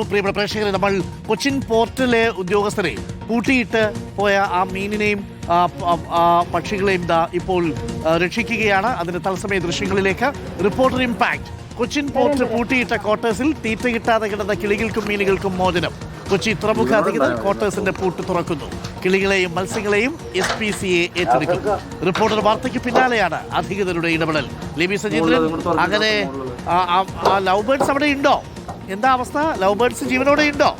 പ്രിയപ്പെട്ട പ്രേക്ഷകരെ, നമ്മൾ കൊച്ചിൻ പോർട്ടിലെ ഉദ്യോഗസ്ഥരെ പൂട്ടിയിട്ട് പോയ ആ മീനിനെയും പക്ഷികളെയും ഇപ്പോൾ രക്ഷിക്കുകയാണ്. അതിന്റെ തത്സമയ ദൃശ്യങ്ങളിലേക്ക്. Reporter impact. കൊച്ചിൻ പോർട്ട് പൂട്ടിയിട്ട ക്വാർട്ടേഴ്സിൽ തീറ്റ കിട്ടാതെ കിടന്ന കിളികൾക്കും മീനുകൾക്കും മോചനം. കൊച്ചി തുറമുഖ അധികൃതർ ക്വാർട്ടേഴ്സിന്റെ പൂട്ട് തുറക്കുന്നു. കിളികളെയും മത്സ്യങ്ങളെയും SPCA ഏറ്റെടുക്കും. റിപ്പോർട്ടർ വാർത്തയ്ക്ക് പിന്നാലെയാണ് അധികൃതരുടെ ഇടപെടൽ. ലിബി സജീന്ദ്രൻ, അങ്ങനെ ലവ് ബേർഡ്സ് അവിടെ ഉണ്ടോ? എന്താ അവസ്ഥ? ലവ് ബേർഡ്സ് ജീവനോടെ ഉണ്ടോ?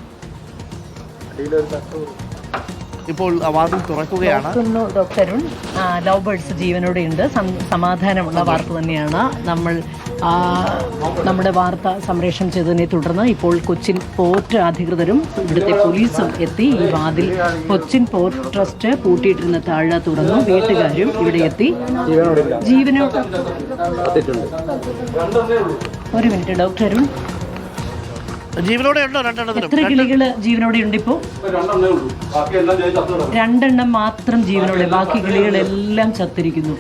ഇപ്പോൾ വാതിൽ തുറക്കുകയാണ്. ഡോക്ടർ അരുൺ, ലവ് ബേർഡ്സ് ജീവനോടെ ഉണ്ട്. സമാധാനമുള്ള വാർത്ത തന്നെയാണ്. നമ്മൾ നമ്മുടെ വാർത്ത സംപ്രേഷണം ചെയ്തതിനെ തുടർന്ന് ഇപ്പോൾ കൊച്ചിൻ പോർട്ട് അധികൃതരും ഇവിടുത്തെ പോലീസും എത്തി ഈ വാതിൽ കൊച്ചിൻ പോർട്ട് ട്രസ്റ്റ് പൂട്ടിയിട്ടിരുന്ന താഴ തുറന്നു. വീട്ടുകാരും ഇവിടെ എത്തി. ജീവനോട് ഒരു മിനിറ്റ് ഡോക്ടർ അരുൺ, ജീവനോടെ ഉണ്ടോ? എത്ര കിളികള് ജീവനോടെ ഉണ്ട്? ഇപ്പോ 2 മാത്രം ജീവനോടെ, ബാക്കി കിളികളെല്ലാം ചത്തിരിക്കുന്നു.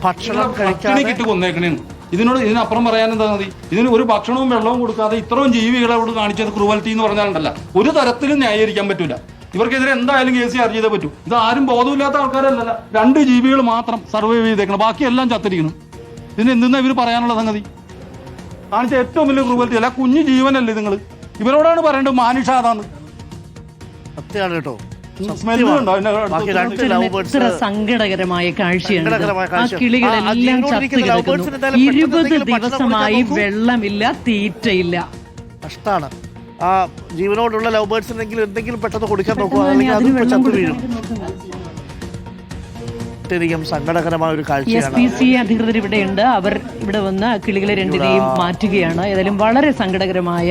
ഭക്ഷണം കഴിക്കാതെ കൊന്നേക്കണേ. ഇതിനപ്പുറം പറയാൻ എന്താ മതി? ഇതിന് ഒരു ഭക്ഷണവും വെള്ളവും കൊടുക്കാതെ ഇത്രയും ജീവികളെ അവിടെ കാണിച്ചത് ക്രൂവൽറ്റി എന്ന് പറഞ്ഞാലുണ്ടല്ല, ഒരു തരത്തിലും ന്യായീകരിക്കാൻ പറ്റൂല. ഇവർക്കെതിരെ എന്തായാലും കേസ് ചാർജ് ചെയ്തേ പറ്റൂ. ഇത് ആരും ബോധമില്ലാത്ത ആൾക്കാരല്ല. 2 ജീവികൾ മാത്രം സർവൈവ് ചെയ്തേക്കണം, ബാക്കിയെല്ലാം ചത്തിരിക്കണം. ഇതിന് എന്തെന്നാ ഇവർ പറയാനുള്ള സംഗതി? കാണിച്ച ഏറ്റവും വലിയ ക്രൂവൽറ്റി അല്ല, കുഞ്ഞു ജീവനല്ലേ നിങ്ങൾ. ഇവരോടാണ് പറയേണ്ടത് മാനുഷാതാന്ന്. സത്യമാണ് കേട്ടോ. എത്ര സങ്കടകരമായ കാഴ്ചയാണ്. ആ കിളികളെല്ലാം ചത്തു കിടക്കുന്നു. 20 ദിവസമായി വെള്ളമില്ല, തീറ്റയില്ല. കഷ്ടാണ്. ആ ജീവനോടുള്ള ലവ് ബേർഡ്സിനെങ്കിലും എന്തെങ്കിലും പെട്ടെന്ന് കൊടുക്കാൻ നോക്കുക, അല്ലെങ്കിൽ അത് ചത്തു വീഴും. സങ്കടകരമായ ഒരു കാഴ്ചയാണ്. SPCA അധികൃതർ ഇവിടെയുണ്ട്. അവർ ഇവിടെ വന്ന് കിളികളെ 2നെയും മാറ്റുകയാണ്. ഏതായാലും വളരെ സങ്കടകരമായ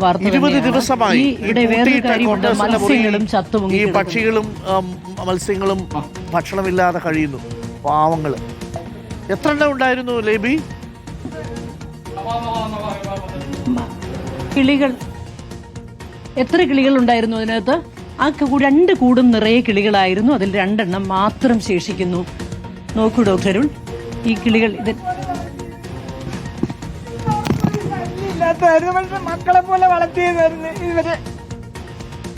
വാർത്ത. 20 ദിവസമായി ഇവിടെ വേറൊരു കാര്യമുണ്ട്, മത്സ്യങ്ങളും ചത്തുമുങ്ങി. ഈ പക്ഷികളും മത്സ്യങ്ങളും ഭക്ഷണമില്ലാതെ കഴിയുന്നു. പാവങ്ങള്. എത്ര എണ്ണം ഉണ്ടായിരുന്നു ലേബി? കിളികൾ എത്ര കിളികൾ ഉണ്ടായിരുന്നു അതിനകത്ത്? ആ 2 കൂടും നിറയെ കിളികളായിരുന്നു. അതിൽ 2 മാത്രം ശേഷിക്കുന്നു. നോക്കൂ ഡോക്ടർ അരുൺ, ഈ കിളികൾ പക്ഷെ മക്കളെ പോലെ വളർത്തിയതായിരുന്നു ഇവരെ.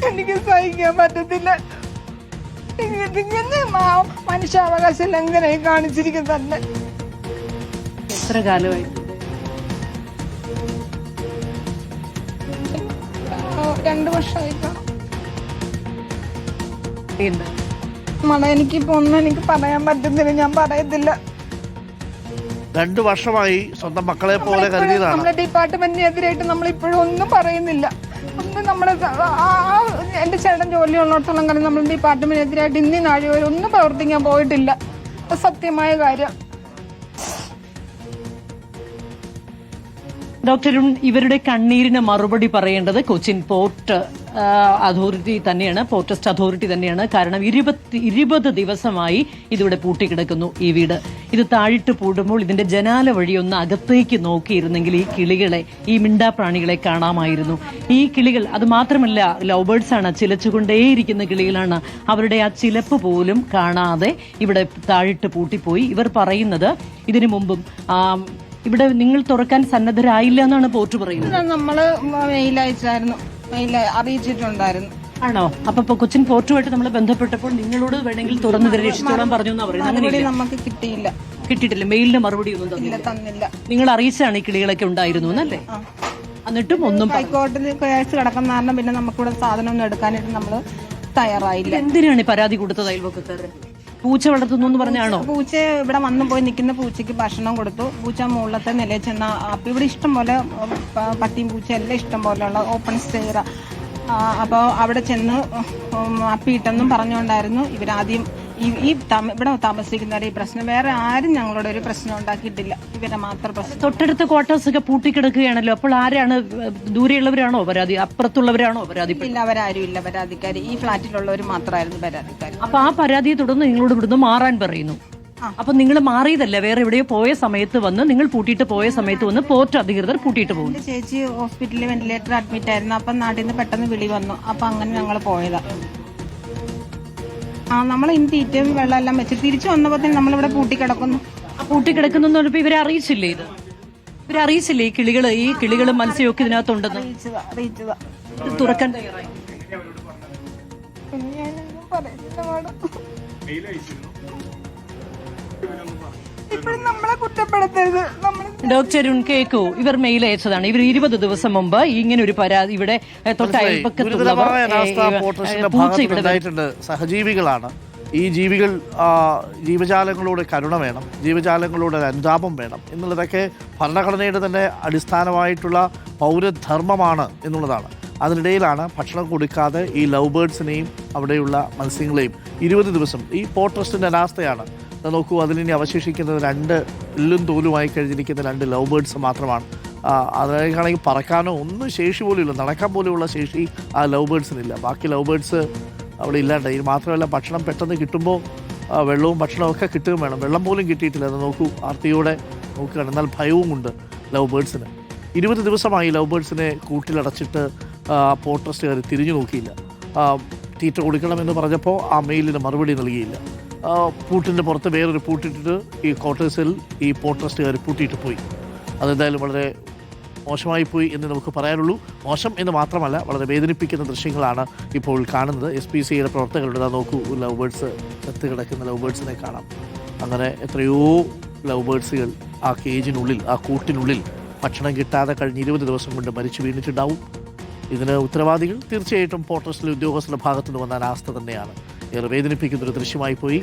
എനിക്ക് സഹിക്കാൻ പറ്റത്തില്ല. മനുഷ്യാവകാശം ലംഘനമായി കാണിച്ചിരിക്കും തന്നെ. എത്ര കാലമായി? 2 വർഷമായിട്ടോ. എനിക്കിപ്പോ ഒന്നും എനിക്ക് പറയാൻ പറ്റുന്നില്ല, ഞാൻ പറയത്തില്ല. 2 വർഷമായി സ്വന്തം മക്കളെ പോലെ കരുതിയതാണ്. നമ്മുടെ ഡിപ്പാർട്ട്മെന്റിനെതിരായിട്ട് നമ്മൾ ഇപ്പോഴും ഒന്നും പറയുന്നില്ല. ഒന്നും നമ്മുടെ എന്റെ ചേട്ടൻ ജോലി ഉള്ളിടത്തോളം കാലം നമ്മൾ ഡിപ്പാർട്ട്മെന്റിനെതിരായിട്ട് ഇന്നീ നാഴി വരെ ഒന്നും പ്രവർത്തിക്കാൻ പോയിട്ടില്ല. സത്യമായ കാര്യം. ഡോക്ടർ അരുൺ, ഇവരുടെ കണ്ണീരിന് മറുപടി പറയേണ്ടത് കൊച്ചിൻ പോർട്ട് അതോറിറ്റി തന്നെയാണ്, പോർട്ട് ട്രസ്റ്റ് അതോറിറ്റി തന്നെയാണ്. കാരണം 20 ദിവസമായി ഇതിവിടെ പൂട്ടിക്കിടക്കുന്നു ഈ വീട്. ഇത് താഴിട്ട് പൂടുമ്പോൾ ഇതിന്റെ ജനാല വഴി ഒന്ന് അകത്തേക്ക് നോക്കിയിരുന്നെങ്കിൽ ഈ കിളികളെ, ഈ മിണ്ടാപ്രാണികളെ കാണാമായിരുന്നു. ഈ കിളികൾ അത് മാത്രമല്ല, ലവ് ബേർഡ്സ് ആണ്, ചിലച്ചുകൊണ്ടേയിരിക്കുന്ന കിളികളാണ്. അവരുടെ ആ ചിലപ്പ് പോലും കാണാതെ ഇവിടെ താഴിട്ട് പൂട്ടിപ്പോയി. ഇവർ പറയുന്നത് ഇതിനു മുമ്പും ഇവിടെ നിങ്ങൾ തുറക്കാൻ സന്നദ്ധരായില്ല എന്നാണ് പോർട്ട് പറയുന്നത്. നമ്മള് മെയിൽ അയച്ചായിരുന്നു, മെയിൽ അറിയിച്ചിട്ടുണ്ടായിരുന്നു. ആണോ? അപ്പൊ കൊച്ചിൻ പോർട്ടുമായിട്ട് നമ്മൾ ബന്ധപ്പെട്ടപ്പോൾ നിങ്ങളോട് വേണമെങ്കിൽ തുറന്ന് രക്ഷിച്ചോളാൻ പറഞ്ഞു എന്നാ പറയുന്നത്. അങ്ങനെ നമുക്ക് കിട്ടിയില്ല. കിട്ടിയിട്ടില്ല. മെയിലിന്റെ മറുപടി ഒന്നും തന്നില്ല. നിങ്ങൾ അറിയിച്ചാണ് ഈ കിളികളൊക്കെ ഉണ്ടായിരുന്നു എന്നല്ലേ? എന്നിട്ടും ഒന്നും ഹൈക്കോടതി കേസ് കിടക്കുന്ന കാരണം പിന്നെ നമുക്കിവിടെ സാധനം ഒന്നും എടുക്കാനായിട്ട് നമ്മള് തയ്യാറായില്ല. എന്തിനാണ് പാരാതി കൊടുത്തത് അയൽവക്കക്കാരൻ? പൂച്ച വളർത്തുന്നു എന്ന് പറഞ്ഞാണോ? പൂച്ച ഇവിടെ വന്നു പോയി നിൽക്കുന്ന പൂച്ചയ്ക്ക് ഭക്ഷണം കൊടുത്തു. പൂച്ച മുകളിലത്തെ നിലയിൽ ചെന്ന ഇവിടെ ഇഷ്ടം പോലെ പട്ടിയും പൂച്ച എല്ലാം ഇഷ്ടം പോലെയുള്ള ഓപ്പൺ സ്റ്റെയർ. അപ്പോൾ അവിടെ ചെന്ന് അപ്പിയിട്ടെന്നും പറഞ്ഞുകൊണ്ടായിരുന്നു ഇവരാദ്യം ഇവിടെ താമസിക്കുന്നവരെ ഈ പ്രശ്നം. വേറെ ആരും ഞങ്ങളോട് ഒരു പ്രശ്നം ഉണ്ടാക്കിയിട്ടില്ല, ഇവരെ മാത്രം പ്രശ്നം. തൊട്ടടുത്ത ക്വാർട്ടേഴ്സ് ഒക്കെ പൂട്ടിക്കിടക്കുകയാണല്ലോ. അപ്പോൾ ആരാണ്? ദൂരെയുള്ളവരാണോ പരാതി? അപ്പുറത്തുള്ളവരാണോ പരാതി? ഇല്ല, അവരാരും ഇല്ല പരാതിക്കാര്. ഈ ഫ്ളാറ്റിലുള്ളവർ മാത്രമായിരുന്നു പരാതിക്കാർ. അപ്പൊ ആ പരാതിയെ തുടർന്ന് നിങ്ങളോട് ഇവിടുന്ന് മാറാൻ പറയുന്നു. അപ്പൊ നിങ്ങൾ മാറിയതല്ല, വേറെ എവിടെയോ പോയ സമയത്ത് വന്ന്, നിങ്ങൾ പൂട്ടിയിട്ട് പോയ സമയത്ത് വന്ന് പോർട്ട് അധികൃതർ പൂട്ടിയിട്ട് പോകും. ചേച്ചി ഹോസ്പിറ്റലിൽ വെന്റിലേറ്റർ അഡ്മിറ്റ് ആയിരുന്നു. അപ്പം നാട്ടിൽ നിന്ന് പെട്ടെന്ന് വിളി വന്നു. അപ്പൊ അങ്ങനെ ഞങ്ങൾ പോയതാ. നമ്മൾ ഇന്ന് തീറ്റയും വെള്ളം എല്ലാം വെച്ച് തിരിച്ചു വന്നപ്പോ നമ്മളിവിടെ പൂട്ടിക്കിടക്കുന്നു. പൂട്ടിക്കിടക്കുന്നു ഇവരെ അറിയിച്ചില്ലേ? ഇത് ഇവരറിയിച്ചില്ലേ ഈ കിളികള് മത്സ്യമൊക്കെ ഇതിനകത്തുണ്ടെന്ന്? അറിയിച്ചതാ ഇത് തുറക്കാൻ തയ്യാറായി. പിന്നെ ഞാനൊന്നും പറയുന്നില്ല മാഡം. ഇപ്പോഴും നമ്മളെ കുറ്റപ്പെടുത്തരുത്. ഡോക്ടർ കേക്കൂ, ഇവർ മെയിൽ അയച്ചതാണ്. ഇവർ 20 ദിവസം മുമ്പ് ഇങ്ങനെ ഒരു പരാതി ഇവിടെ തൊട്ട് അയൽപ്പക്കത്തുള്ളവർ പൂച്ച ഇവിടെ ഉണ്ടായിട്ടുണ്ട്. സഹജീവികളാണ് ഈ ജീവികൾ. ജീവജാലങ്ങളോട് കരുണ വേണം, ജീവജാലങ്ങളോട് അനുതാപം വേണം എന്നുള്ളതൊക്കെ ഭരണഘടനയുടെ തന്നെ അടിസ്ഥാനമായിട്ടുള്ള പൗരധർമ്മമാണ് എന്നുള്ളതാണ്. അതിനിടയിലാണ് ഭക്ഷണം കൊടുക്കാതെ ഈ ലവ് ബേർഡ്സിനെയും അവിടെയുള്ള മത്സ്യങ്ങളെയും 20 ദിവസം ഈ പോർട്ട് ട്രസ്റ്റിൻ്റെ അനാസ്ഥയാണ്. നോക്കൂ, അതിലിനി അവശേഷിക്കുന്നത് 2 എല്ലും തോലുമായി കഴിഞ്ഞിരിക്കുന്ന 2 ലവ് ബേർഡ്സ് മാത്രമാണ്. അതിനാണെങ്കിൽ പറക്കാനോ ഒന്നും ശേഷി പോലും ഇല്ല, നടക്കാൻ പോലുമുള്ള ശേഷി ആ ലവ് ബേർഡ്സിനില്ല. ബാക്കി ലവ് ബേർഡ്സ് അവിടെ ഇല്ലാണ്ട്. ഇത് മാത്രമല്ല, ഭക്ഷണം പെട്ടെന്ന് കിട്ടുമ്പോൾ വെള്ളവും ഭക്ഷണവും ഒക്കെ കിട്ടുകയും വേണം. വെള്ളം പോലും കിട്ടിയിട്ടില്ല. അത് നോക്കൂ, ആർത്തിയോടെ നോക്കുകയാണ്. എന്നാൽ ഭയവും ഉണ്ട് ലവ് ബേർഡ്സിന്. 20 ദിവസമായി ലവ് ബേർഡ്സിനെ കൂട്ടിലടച്ചിട്ട് പോർട്ട് ട്രസ്റ്റുകാർ തിരിഞ്ഞു നോക്കിയില്ല. തീറ്റ കൊടുക്കണമെന്ന് പറഞ്ഞപ്പോൾ ആ മെയിലിന് മറുപടി നൽകിയില്ല. പൂട്ടിൻ്റെ പുറത്ത് വേറൊരു പൂട്ടിട്ടിട്ട് ഈ ക്വാർട്ടേഴ്സിൽ ഈ പോർട്ട് ട്രസ്റ്റുകാർ പൂട്ടിയിട്ട് പോയി. അതെന്തായാലും വളരെ മോശമായി പോയി എന്ന് നമുക്ക് പറയാനുള്ളൂ. മോശം എന്ന് മാത്രമല്ല, വളരെ വേദനിപ്പിക്കുന്ന ദൃശ്യങ്ങളാണ് ഇപ്പോൾ കാണുന്നത്. SPCAയുടെ പ്രവർത്തകരുടെ നോക്കൂ, ലവ് ബേർഡ്സ് ചത്ത് കിടക്കുന്ന ലവ് ബേർഡ്സിനെ കാണാം. അങ്ങനെ എത്രയോ ലവ് ബേർഡ്സുകൾ ആ കേജിനുള്ളിൽ, ആ കൂട്ടിനുള്ളിൽ ഭക്ഷണം കിട്ടാതെ കഴിഞ്ഞ് 20 ദിവസം കൊണ്ട് മരിച്ചു വീണിട്ടുണ്ടാവും. ഇതിന് ഉത്തരവാദികൾ തീർച്ചയായിട്ടും പോർട്ട് ട്രസ്റ്റിലെ ഉദ്യോഗസ്ഥരുടെ ഭാഗത്തുനിന്ന് വന്ന അനാസ്ഥ തന്നെയാണ്. ഏറെ വേദനിപ്പിക്കുന്നൊരു ദൃശ്യമായി പോയി.